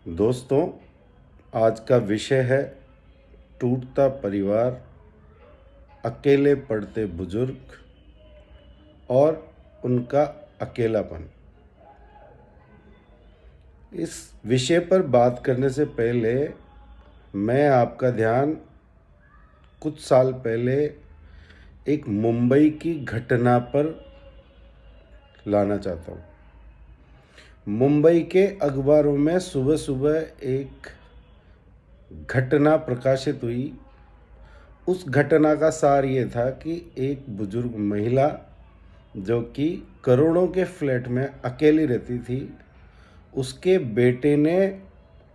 दोस्तों, आज का विषय है टूटता परिवार, अकेले पड़ते बुजुर्ग और उनका अकेलापन। इस विषय पर बात करने से पहले मैं आपका ध्यान कुछ साल पहले एक मुंबई की घटना पर लाना चाहता हूँ। मुंबई के अखबारों में सुबह सुबह एक घटना प्रकाशित हुई। उस घटना का सार ये था कि एक बुजुर्ग महिला जो कि करोड़ों के फ्लैट में अकेली रहती थी, उसके बेटे ने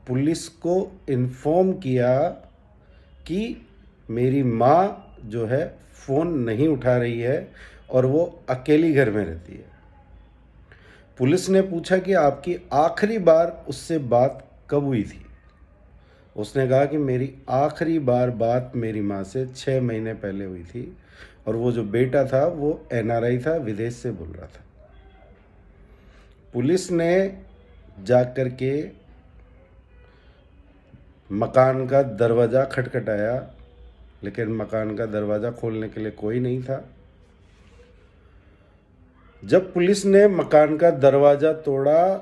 पुलिस को इन्फॉर्म किया कि मेरी माँ जो है फ़ोन नहीं उठा रही है और वो अकेली घर में रहती है। पुलिस ने पूछा कि आपकी आखिरी बार उससे बात कब हुई थी। उसने कहा कि मेरी आखिरी बार बात मेरी माँ से 6 महीने पहले हुई थी और वो जो बेटा था वो एनआरआई था, विदेश से बोल रहा था। पुलिस ने जाकर के मकान का दरवाज़ा खटखटाया, लेकिन मकान का दरवाज़ा खोलने के लिए कोई नहीं था। जब पुलिस ने मकान का दरवाज़ा तोड़ा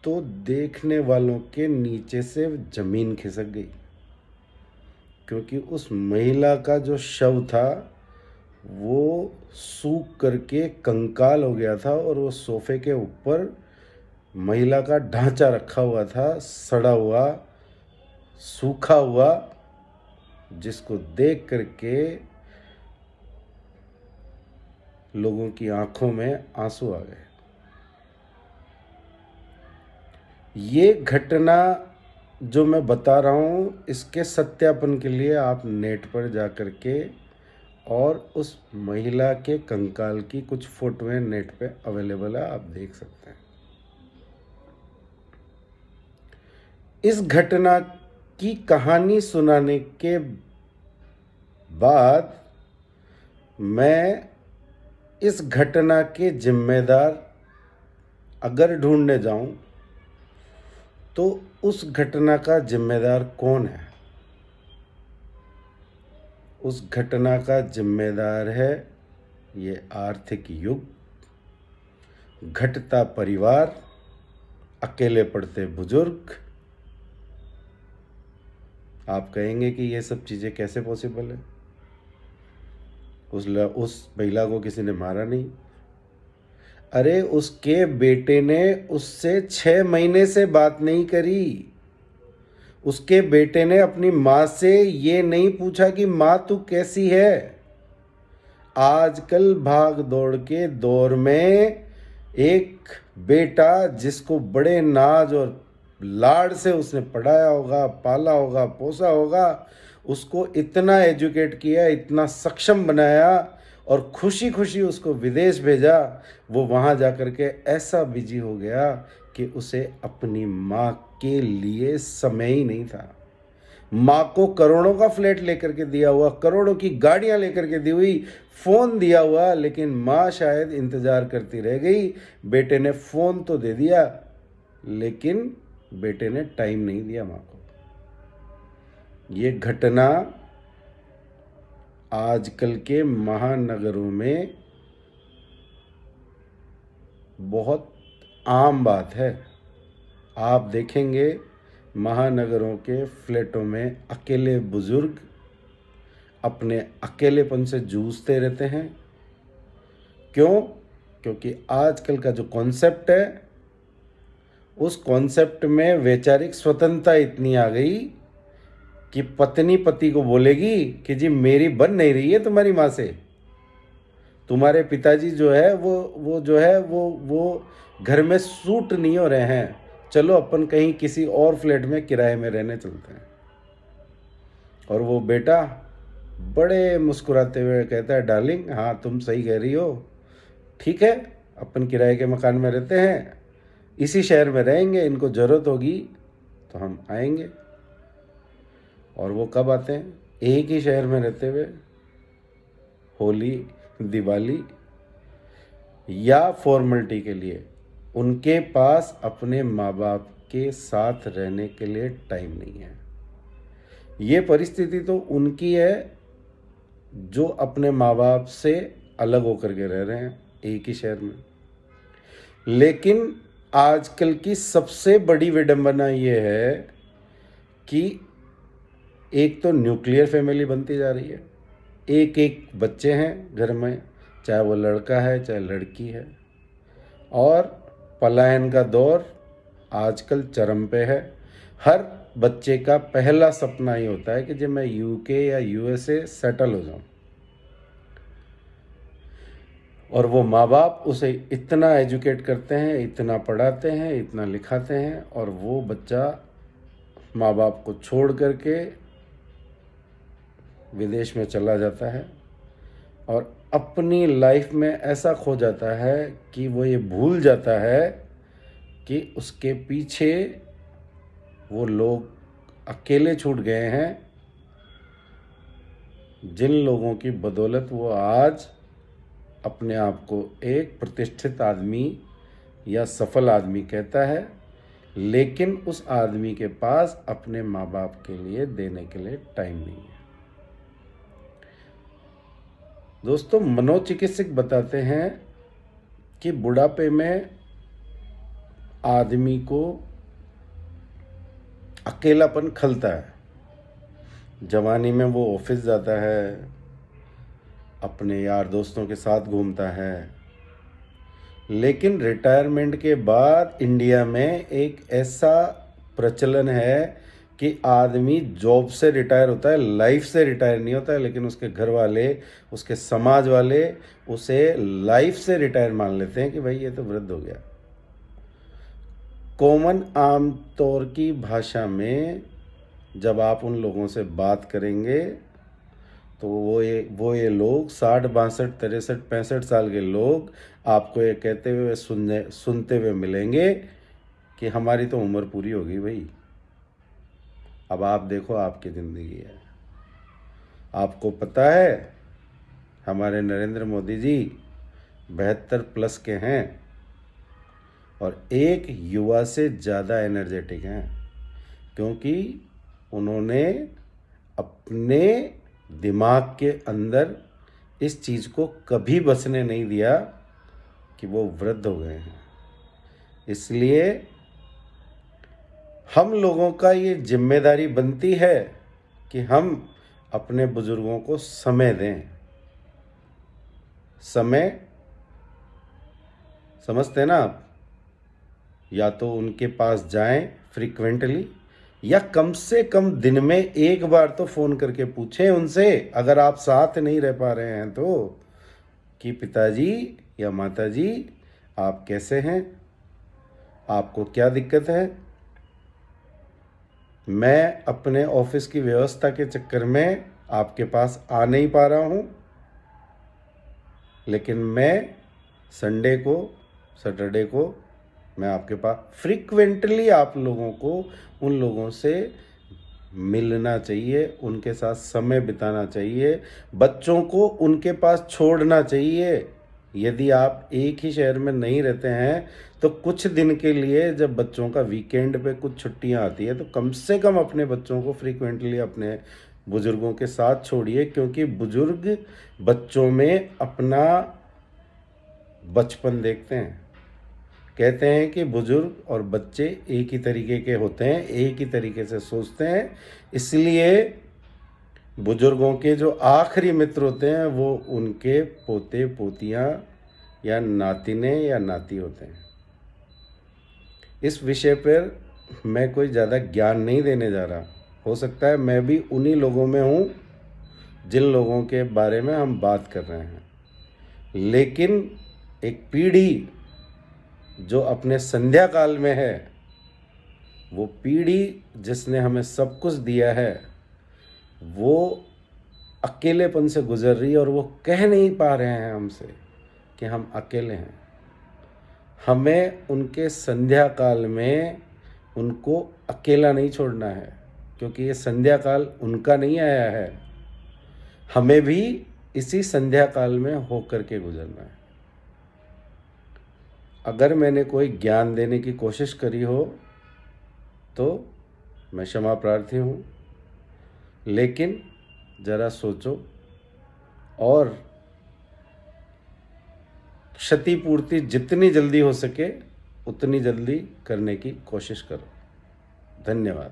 तो देखने वालों के नीचे से ज़मीन खिसक गई, क्योंकि उस महिला का जो शव था वो सूख करके कंकाल हो गया था और वो सोफे के ऊपर महिला का ढांचा रखा हुआ था, सड़ा हुआ, सूखा हुआ, जिसको देख करके लोगों की आंखों में आंसू आ गए। ये घटना जो मैं बता रहा हूँ, इसके सत्यापन के लिए आप नेट पर जा कर के और उस महिला के कंकाल की कुछ फोटोएं नेट पे अवेलेबल है, आप देख सकते हैं। इस घटना की कहानी सुनाने के बाद मैं इस घटना के जिम्मेदार अगर ढूंढने जाऊं तो उस घटना का जिम्मेदार कौन है? उस घटना का जिम्मेदार है ये आर्थिक युग, घटता परिवार, अकेले पड़ते बुजुर्ग। आप कहेंगे कि ये सब चीज़ें कैसे पॉसिबल है? उस महिला को किसी ने मारा नहीं। अरे, उसके बेटे ने उससे 6 महीने से बात नहीं करी। उसके बेटे ने अपनी माँ से ये नहीं पूछा कि माँ तू कैसी है। आजकल भाग दौड़ के दौर में एक बेटा जिसको बड़े नाज और लाड से उसने पढ़ाया होगा, पाला होगा, पोसा होगा, उसको इतना एजुकेट किया, इतना सक्षम बनाया और खुशी खुशी उसको विदेश भेजा, वो वहाँ जा कर के ऐसा बिजी हो गया कि उसे अपनी माँ के लिए समय ही नहीं था। माँ को करोड़ों का फ्लैट लेकर के दिया हुआ, करोड़ों की गाड़ियां लेकर के दी हुई, फोन दिया हुआ, लेकिन माँ शायद इंतजार करती रह गई। बेटे ने फोन तो दे दिया, लेकिन बेटे ने टाइम नहीं दिया माँ को। ये घटना आजकल के महानगरों में बहुत आम बात है। आप देखेंगे महानगरों के फ्लैटों में अकेले बुजुर्ग अपने अकेलेपन से जूझते रहते हैं। क्यों? क्योंकि आजकल का जो कॉन्सेप्ट है, उस कॉन्सेप्ट में वैचारिक स्वतंत्रता इतनी आ गई कि पत्नी पति को बोलेगी कि जी मेरी बन नहीं रही है तुम्हारी माँ से, तुम्हारे पिताजी जो है वो जो है वो घर में सूट नहीं हो रहे हैं, चलो अपन कहीं किसी और फ्लैट में किराए में रहने चलते हैं। और वो बेटा बड़े मुस्कुराते हुए कहता है, डार्लिंग हाँ तुम सही कह रही हो, ठीक है अपन किराए के मकान में रहते हैं, इसी शहर में रहेंगे, इनको ज़रूरत होगी तो हम आएंगे। और वो कब आते हैं? एक ही शहर में रहते हुए होली, दिवाली या फॉर्मलिटी के लिए। उनके पास अपने माँ बाप के साथ रहने के लिए टाइम नहीं है। ये परिस्थिति तो उनकी है जो अपने माँ बाप से अलग होकर के रह रहे हैं एक ही शहर में। लेकिन आजकल की सबसे बड़ी विडंबना ये है कि एक तो न्यूक्लियर फैमिली बनती जा रही है, एक एक बच्चे हैं घर में, चाहे वो लड़का है चाहे लड़की है, और पलायन का दौर आजकल चरम पे है। हर बच्चे का पहला सपना ही होता है कि जब मैं यूके या यूएसए सेटल हो जाऊं, और वो माँ बाप उसे इतना एजुकेट करते हैं, इतना पढ़ाते हैं, इतना लिखाते हैं, और वो बच्चा माँ बाप को छोड़ करके विदेश में चला जाता है और अपनी लाइफ में ऐसा खो जाता है कि वो ये भूल जाता है कि उसके पीछे वो लोग अकेले छूट गए हैं, जिन लोगों की बदौलत वो आज अपने आप को एक प्रतिष्ठित आदमी या सफल आदमी कहता है, लेकिन उस आदमी के पास अपने माँ बाप के लिए देने के लिए टाइम नहीं है। दोस्तों, मनोचिकित्सक बताते हैं कि बुढ़ापे में आदमी को अकेलापन खलता है। जवानी में वो ऑफिस जाता है, अपने यार दोस्तों के साथ घूमता है, लेकिन रिटायरमेंट के बाद इंडिया में एक ऐसा प्रचलन है कि आदमी जॉब से रिटायर होता है, लाइफ से रिटायर नहीं होता है, लेकिन उसके घर वाले, उसके समाज वाले उसे लाइफ से रिटायर मान लेते हैं कि भाई ये तो वृद्ध हो गया। कॉमन आम तौर की भाषा में जब आप उन लोगों से बात करेंगे तो वो ये लोग 60, 62, 63, 65 साल के लोग आपको ये कहते हुए सुनते हुए मिलेंगे कि हमारी तो उम्र पूरी हो गई भाई, अब आप देखो आपकी ज़िंदगी है। आपको पता है हमारे नरेंद्र मोदी जी 72 प्लस के हैं और एक युवा से ज़्यादा एनर्जेटिक हैं, क्योंकि उन्होंने अपने दिमाग के अंदर इस चीज़ को कभी बसने नहीं दिया कि वो वृद्ध हो गए हैं। इसलिए हम लोगों का ये जिम्मेदारी बनती है कि हम अपने बुजुर्गों को समय दें। समय समझते हैं ना आप? या तो उनके पास जाएं फ्रीक्वेंटली, या कम से कम दिन में एक बार तो फ़ोन करके पूछें उनसे, अगर आप साथ नहीं रह पा रहे हैं तो, कि पिताजी या माताजी आप कैसे हैं, आपको क्या दिक्कत है। मैं अपने ऑफिस की व्यवस्था के चक्कर में आपके पास आ नहीं पा रहा हूँ, लेकिन मैं संडे को, सैटरडे को मैं आपके पास फ्रीक्वेंटली, आप लोगों को उन लोगों से मिलना चाहिए, उनके साथ समय बिताना चाहिए, बच्चों को उनके पास छोड़ना चाहिए। यदि आप एक ही शहर में नहीं रहते हैं तो कुछ दिन के लिए जब बच्चों का वीकेंड पे कुछ छुट्टियां आती है तो कम से कम अपने बच्चों को फ्रीक्वेंटली अपने बुजुर्गों के साथ छोड़िए, क्योंकि बुजुर्ग बच्चों में अपना बचपन देखते हैं। कहते हैं कि बुजुर्ग और बच्चे एक ही तरीके के होते हैं, एक ही तरीके से सोचते हैं, इसलिए बुजुर्गों के जो आखिरी मित्र होते हैं वो उनके पोते पोतियाँ या नातिने या नाती होते हैं। इस विषय पर मैं कोई ज़्यादा ज्ञान नहीं देने जा रहा। हो सकता है मैं भी उन्हीं लोगों में हूँ जिन लोगों के बारे में हम बात कर रहे हैं, लेकिन एक पीढ़ी जो अपने संध्या काल में है, वो पीढ़ी जिसने हमें सब कुछ दिया है, वो अकेलेपन से गुजर रही है और वो कह नहीं पा रहे हैं हमसे कि हम अकेले हैं। हमें उनके संध्या काल में उनको अकेला नहीं छोड़ना है, क्योंकि ये संध्या काल उनका नहीं आया है, हमें भी इसी संध्या काल में होकर के गुजरना है। अगर मैंने कोई ज्ञान देने की कोशिश करी हो तो मैं क्षमा प्रार्थी हूँ, लेकिन ज़रा सोचो और क्षतिपूर्ति जितनी जल्दी हो सके उतनी जल्दी करने की कोशिश करो। धन्यवाद।